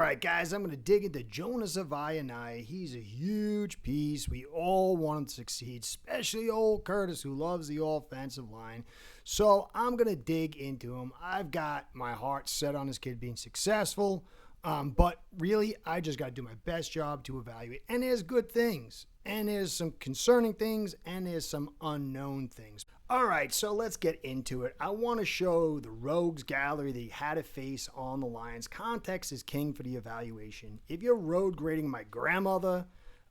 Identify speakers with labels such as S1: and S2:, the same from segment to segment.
S1: right, guys, I'm going to dig into Jonah Savaiinaea. He's a huge piece. We all want him to succeed, especially old Curtis, who loves the offensive line. So I'm going to dig into him. I've got my heart set on this kid being successful, but really, I just got to do my best job to evaluate. And there's good things, and there's some concerning things, and there's some unknown things. All right, so let's get into it. I want to show the rogues gallery that he had to face on the Lions. Context is king for the evaluation. If you're road grading my grandmother,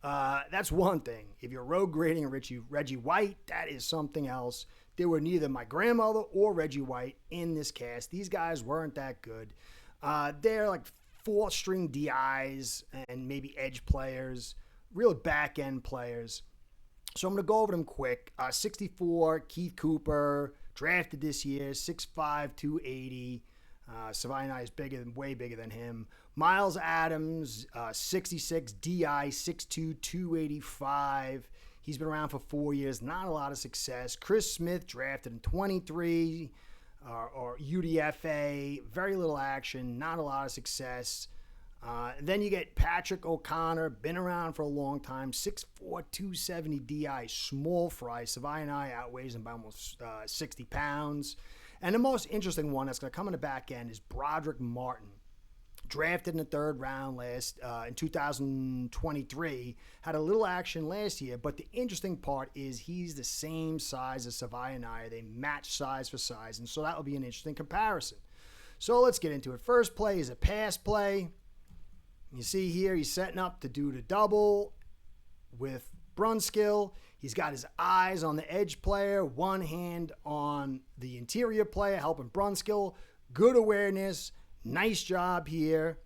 S1: that's one thing. If you're road grading Reggie White, that is something else. There were neither my grandmother or Reggie White in this cast. These guys weren't that good. They're like fourth-string DIs and maybe edge players, real back-end players. So I'm going to go over them quick. 64, Keith Cooper, drafted this year, 6'5", 280. Savaiinaea is way bigger than him. Miles Adams, 66, DI, 6'2", 285. He's been around for 4 years, not a lot of success. Chris Smith, drafted in 23, or UDFA, very little action, not a lot of success. Then you get Patrick O'Connor, been around for a long time, 6'4", 270 DI, small fry. Savaiinaea outweighs him by almost 60 pounds. And the most interesting one that's going to come in the back end is Broderick Martin. Drafted in the third round in 2023, had a little action last year, but the interesting part is he's the same size as Savaiinaea. They match size for size, and so that will be an interesting comparison. So let's get into it. First play is a pass play. You see here, he's setting up to do the double with Brunskill. He's got his eyes on the edge player, one hand on the interior player, helping Brunskill. Good awareness. Nice job here.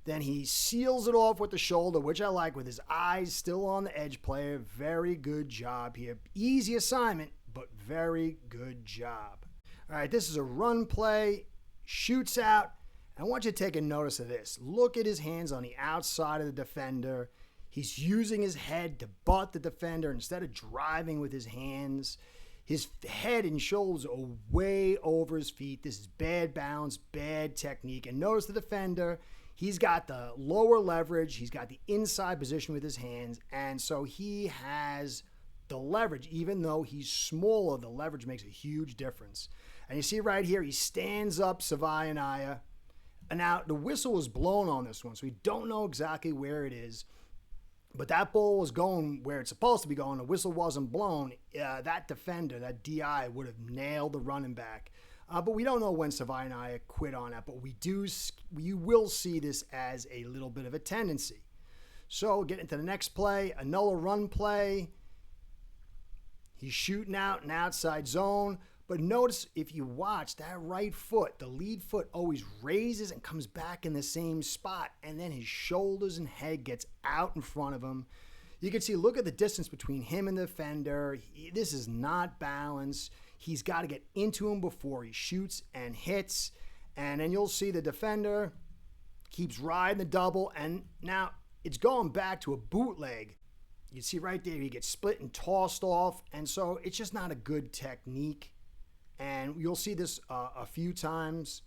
S1: Then he seals it off with the shoulder, which I like, with his eyes still on the edge player. Very good job here. Easy assignment, but very good job. All right, this is a run play. Shoots out. I want you to take a notice of this. Look at his hands on the outside of the defender. He's using his head to butt the defender instead of driving with his hands. His head and shoulders are way over his feet. This is bad balance, bad technique. And notice the defender, he's got the lower leverage. He's got the inside position with his hands. And so he has the leverage. Even though he's smaller, the leverage makes a huge difference. And you see right here, he stands up Savaiinaea. And now the whistle was blown on this one, so we don't know exactly where it is. But that ball was going where it's supposed to be going. The whistle wasn't blown. That defender, that DI, would have nailed the running back. But we don't know when Savaiinaea quit on that. But you will see this as a little bit of a tendency. So get into the next play, another run play. He's shooting out an outside zone. But notice, if you watch, that right foot, the lead foot, always raises and comes back in the same spot. And then his shoulders and head gets out in front of him. You can see, look at the distance between him and the defender. This is not balanced. He's got to get into him before he shoots and hits. And then you'll see the defender keeps riding the double. And now it's going back to a bootleg. You see right there, he gets split and tossed off. And so it's just not a good technique. And you'll see this a few times.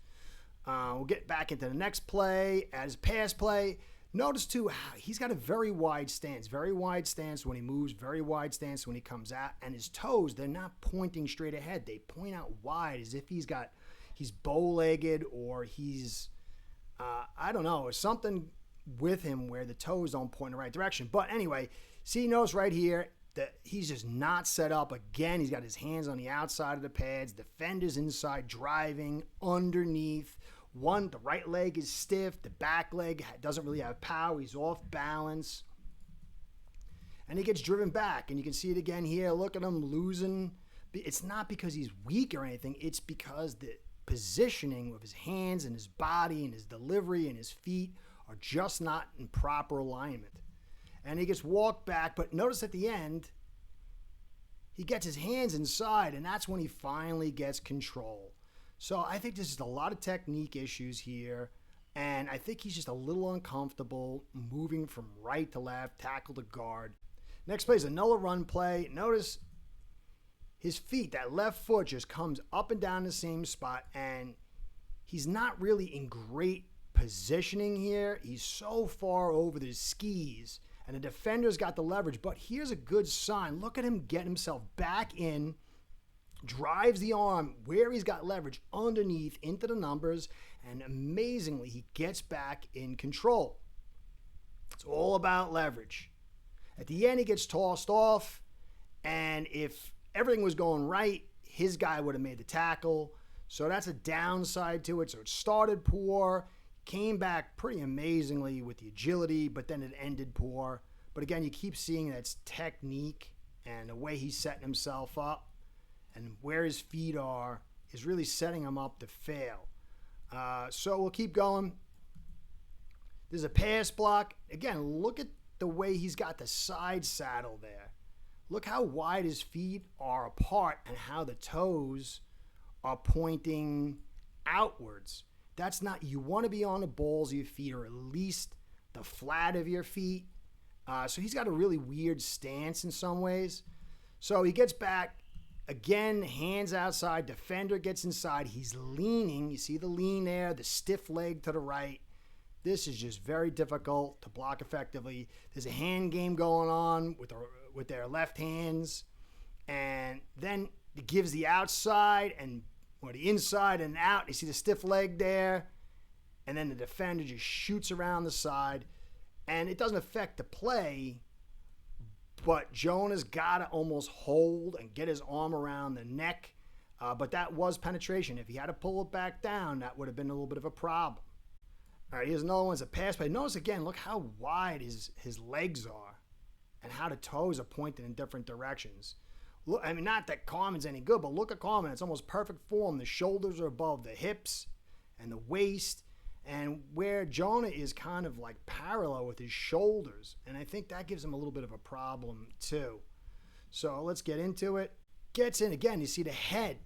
S1: We'll get back into the next play as pass play. Notice, too, how he's got a very wide stance. Very wide stance when he moves. Very wide stance when he comes out. And his toes, they're not pointing straight ahead. They point out wide as if he's bow-legged or he's, I don't know, something with him where the toes don't point in the right direction. But anyway, see, notice right here, that he's just not set up. Again, he's got his hands on the outside of the pads. Defender's inside, driving underneath. The right leg is stiff. The back leg doesn't really have power. He's off balance. And he gets driven back. And you can see it again here. Look at him losing. It's not because he's weak or anything. It's because the positioning of his hands and his body and his delivery and his feet are just not in proper alignment. And he gets walked back, but notice at the end, he gets his hands inside, and that's when he finally gets control. So I think there's just a lot of technique issues here, and I think he's just a little uncomfortable moving from right to left, tackle to guard. Next play is another run play. Notice his feet, that left foot just comes up and down the same spot, and he's not really in great positioning here. He's so far over the skis, and the defender's got the leverage. But here's a good sign. Look at him get himself back in, drives the arm where he's got leverage underneath into the numbers, and amazingly, he gets back in control. It's all about leverage. At the end, he gets tossed off, and if everything was going right, his guy would have made the tackle. So that's a downside to it. So it started poor, came back pretty amazingly with the agility, but then it ended poor. But again, you keep seeing that's technique and the way he's setting himself up and where his feet are is really setting him up to fail. So we'll keep going. There's a pass block. Again, look at the way he's got the side saddle there. Look how wide his feet are apart and how the toes are pointing outwards. That's not, you want to be on the balls of your feet, or at least the flat of your feet. So he's got a really weird stance in some ways. So he gets back, again, hands outside, defender gets inside. He's leaning. You see the lean there, the stiff leg to the right. This is just very difficult to block effectively. There's a hand game going on with their left hands. And then it gives the outside or the inside and out. You see the stiff leg there. And then the defender just shoots around the side. And it doesn't affect the play, but Jonah's got to almost hold and get his arm around the neck. But that was penetration. If he had to pull it back down, that would have been a little bit of a problem. All right, here's another one. It's a pass play. Notice again, look how wide his legs are and how the toes are pointed in different directions. Look, I mean, not that Carmen's any good, but look at Carmen. It's almost perfect form. The shoulders are above the hips and the waist, and where Jonah is kind of like parallel with his shoulders. And I think that gives him a little bit of a problem too. So let's get into it. Gets in again. You see the head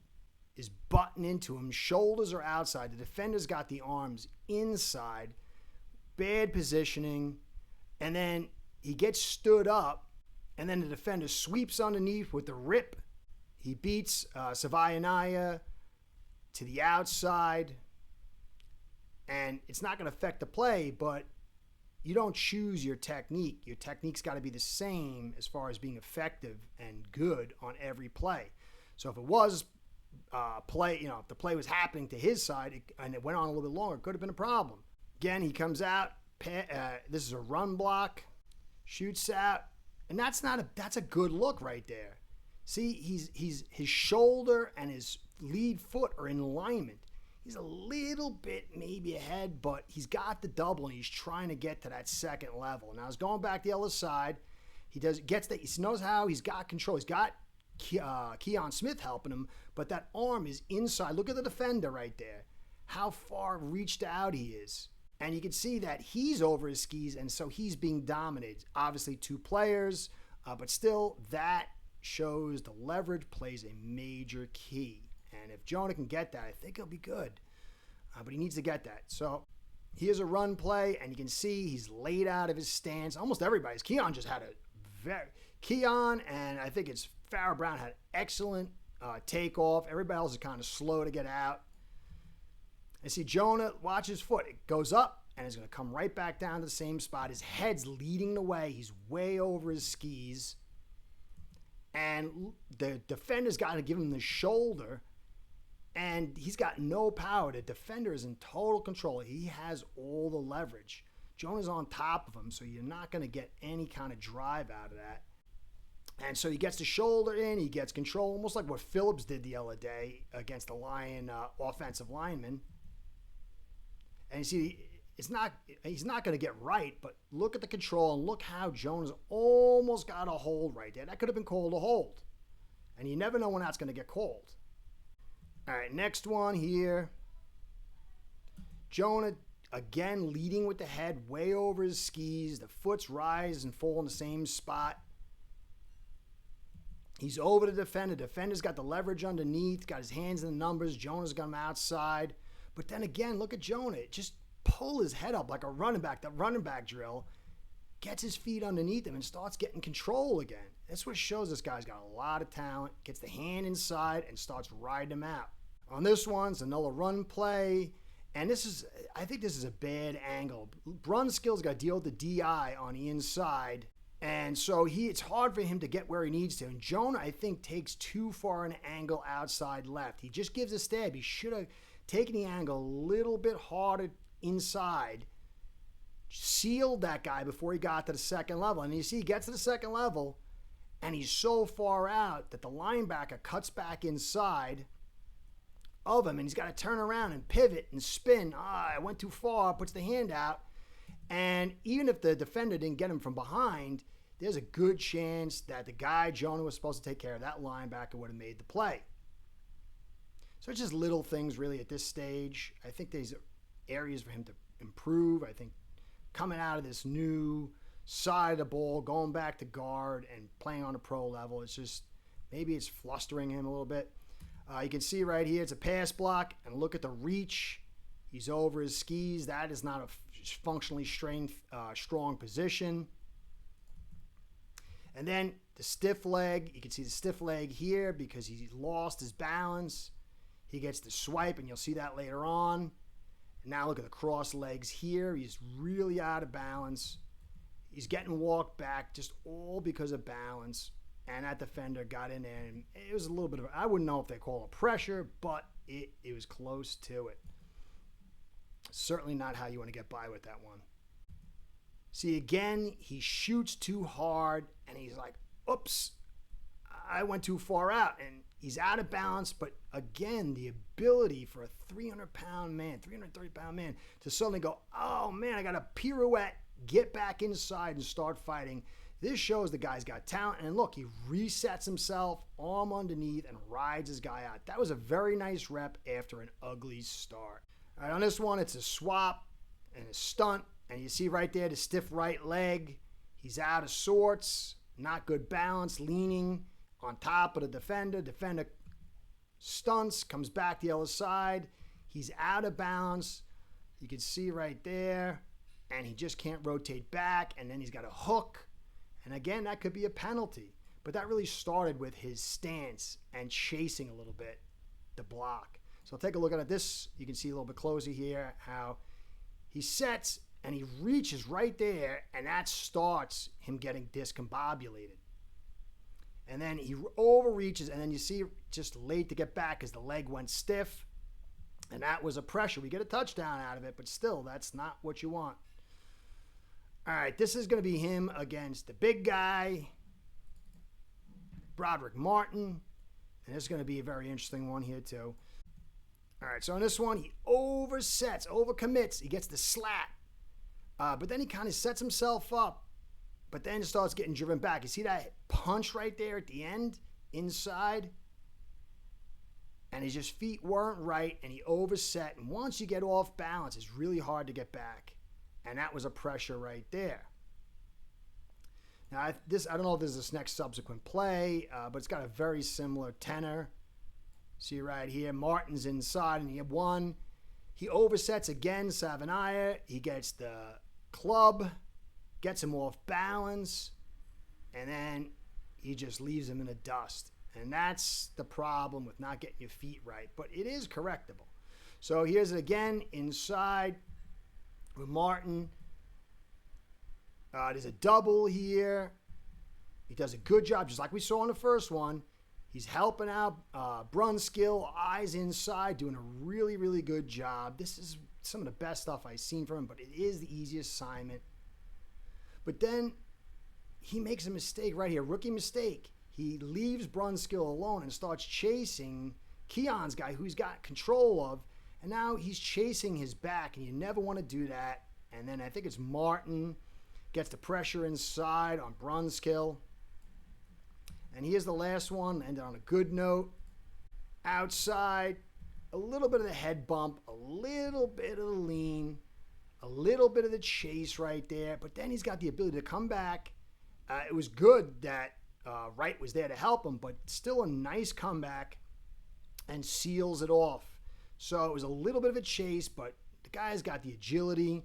S1: is butting into him. Shoulders are outside. The defender's got the arms inside. Bad positioning. And then he gets stood up. And then the defender sweeps underneath with the rip. He beats Savaiinaea to the outside. And it's not going to affect the play, but you don't choose your technique. Your technique's got to be the same as far as being effective and good on every play. So if it was if the play was happening to his side and it went on a little bit longer, it could have been a problem. Again, he comes out. This is a run block. Shoots out. And that's a good look right there. See, his shoulder and his lead foot are in alignment. He's a little bit maybe ahead, but he's got the double and he's trying to get to that second level. Now he's going back the other side. He knows how he's got control. He's got Keon Smith helping him, but that arm is inside. Look at the defender right there. How far reached out he is. And you can see that he's over his skis, and so he's being dominated. Obviously, two players, but still, that shows the leverage plays a major key. And if Jonah can get that, I think he'll be good. But he needs to get that. So here's a run play, and you can see he's laid out of his stance. Almost everybody's. Keon just had Keon, and I think it's Farrah Brown had excellent takeoff. Everybody else is kind of slow to get out. And see Jonah, watch his foot. It goes up, and it's going to come right back down to the same spot. His head's leading the way. He's way over his skis. And the defender's got to give him the shoulder, and he's got no power. The defender is in total control. He has all the leverage. Jonah's on top of him, so you're not going to get any kind of drive out of that. And so he gets the shoulder in, he gets control, almost like what Phillips did the other day against the Lion offensive lineman. And you see, he's not going to get right, but look at the control and look how Jonah's almost got a hold right there. That could have been called a hold. And you never know when that's going to get called. All right, next one here. Jonah, again, leading with the head way over his skis. The foot's rise and fall in the same spot. He's over the defender. Defender's got the leverage underneath, got his hands in the numbers. Jonah's got him outside. But then again, look at Jonah. Just pull his head up like a running back. That running back drill gets his feet underneath him and starts getting control again. That's what shows this guy's got a lot of talent. Gets the hand inside and starts riding him out. On this one, it's another run play. And I think this is a bad angle. Brunskill's got to deal with the DI on the inside. And so it's hard for him to get where he needs to. And Jonah, I think, takes too far an angle outside left. He just gives a stab. He should have taken the angle a little bit harder inside, sealed that guy before he got to the second level. And you see, he gets to the second level, and he's so far out that the linebacker cuts back inside of him, and he's got to turn around and pivot and spin. I went too far, puts the hand out. And even if the defender didn't get him from behind, there's a good chance that the guy Jonah was supposed to take care of, that linebacker, would have made the play. So it's just little things really at this stage. I think there's areas for him to improve. I think coming out of this new side of the ball, going back to guard and playing on a pro level, it's just maybe it's flustering him a little bit. You can see right here, it's a pass block, and look at the reach. He's over his skis. That is not a functionally strong position. And then the stiff leg, you can see the stiff leg here because he lost his balance. He gets the swipe, and you'll see that later on. And now look at the cross legs here. He's really out of balance. He's getting walked back just all because of balance. And that defender got in there, and it was a little bit of, I wouldn't know if they call it pressure, but it was close to it. Certainly not how you want to get by with that one. See, again, he shoots too hard, and he's like, oops, I went too far out, and he's out of balance. But again, the ability for a 300-pound man, 330-pound man to suddenly go, oh man, I got a pirouette, get back inside and start fighting. This shows the guy's got talent. And look, he resets himself, arm underneath, and rides his guy out. That was a very nice rep after an ugly start. All right, on this one, it's a swap and a stunt. And you see right there the stiff right leg. He's out of sorts, not good balance, leaning on top of the defender. Defender stunts, comes back the other side. He's out of balance. You can see right there. And he just can't rotate back. And then he's got a hook. And again, that could be a penalty. But that really started with his stance and chasing a little bit the block. So take a look at this. You can see a little bit closer here how he sets and he reaches right there, and that starts him getting discombobulated. And then he overreaches, and then you see just late to get back as the leg went stiff, and that was a pressure. We get a touchdown out of it, but still, that's not what you want. All right, this is going to be him against the big guy, Broderick Martin, and this is going to be a very interesting one here too. All right, so on this one, he oversets, overcommits. He gets the slap, but then he kind of sets himself up, but then starts getting driven back. You see that punch right there at the end, inside? And his just feet weren't right, and he overset. And once you get off balance, it's really hard to get back. And that was a pressure right there. Now, I don't know if this is this next subsequent play, but it's got a very similar tenor. See right here, Martin's inside, and he had one. He oversets again, Savaiinaea. He gets the club, gets him off balance, and then he just leaves him in the dust. And that's the problem with not getting your feet right. But it is correctable. So here's it again, inside with Martin. There's a double here. He does a good job, just like we saw in the first one. He's helping out Brunskill, eyes inside, doing a really, really good job. This is some of the best stuff I've seen from him, but it is the easiest assignment. But then he makes a mistake right here, rookie mistake. He leaves Brunskill alone and starts chasing Keon's guy, who he's got control of, and now he's chasing his back, and you never want to do that. And then I think it's Martin gets the pressure inside on Brunskill. And here's the last one, ended on a good note. Outside, a little bit of the head bump, a little bit of the lean, a little bit of the chase right there, but then he's got the ability to come back. It was good that Wright was there to help him, but still a nice comeback and seals it off. So it was a little bit of a chase, but the guy's got the agility.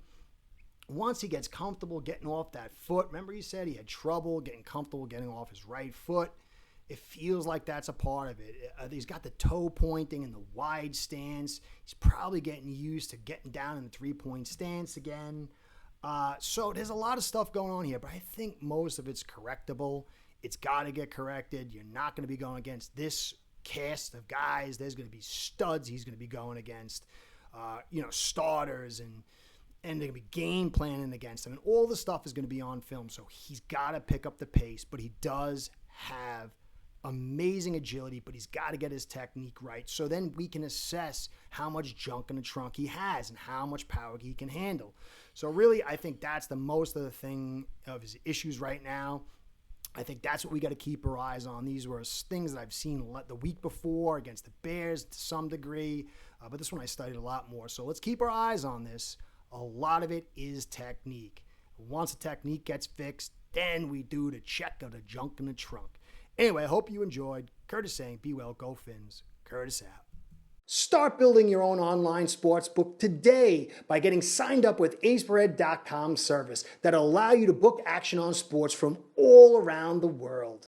S1: Once he gets comfortable getting off that foot, remember he said he had trouble getting comfortable getting off his right foot. It feels like that's a part of it. He's got the toe pointing and the wide stance. He's probably getting used to getting down in the three-point stance again. So there's a lot of stuff going on here, but I think most of it's correctable. It's got to get corrected. You're not going to be going against this cast of guys. There's going to be studs he's going to be going against, starters, and they're going to be game planning against him. And all the stuff is going to be on film, so he's got to pick up the pace, but he does have amazing agility, but he's got to get his technique right. So then we can assess how much junk in the trunk he has and how much power he can handle. So really, I think that's the most of the thing of his issues right now. I think that's what we got to keep our eyes on. These were things that I've seen the week before against the Bears to some degree, but this one I studied a lot more. So let's keep our eyes on this. A lot of it is technique. Once the technique gets fixed, then we do the check of the junk in the trunk. Anyway, I hope you enjoyed. Curtis saying, be well, go Fins. Curtis out. Start building your own online sportsbook today by getting signed up with aceperhead.com service that'll allow you to book action on sports from all around the world.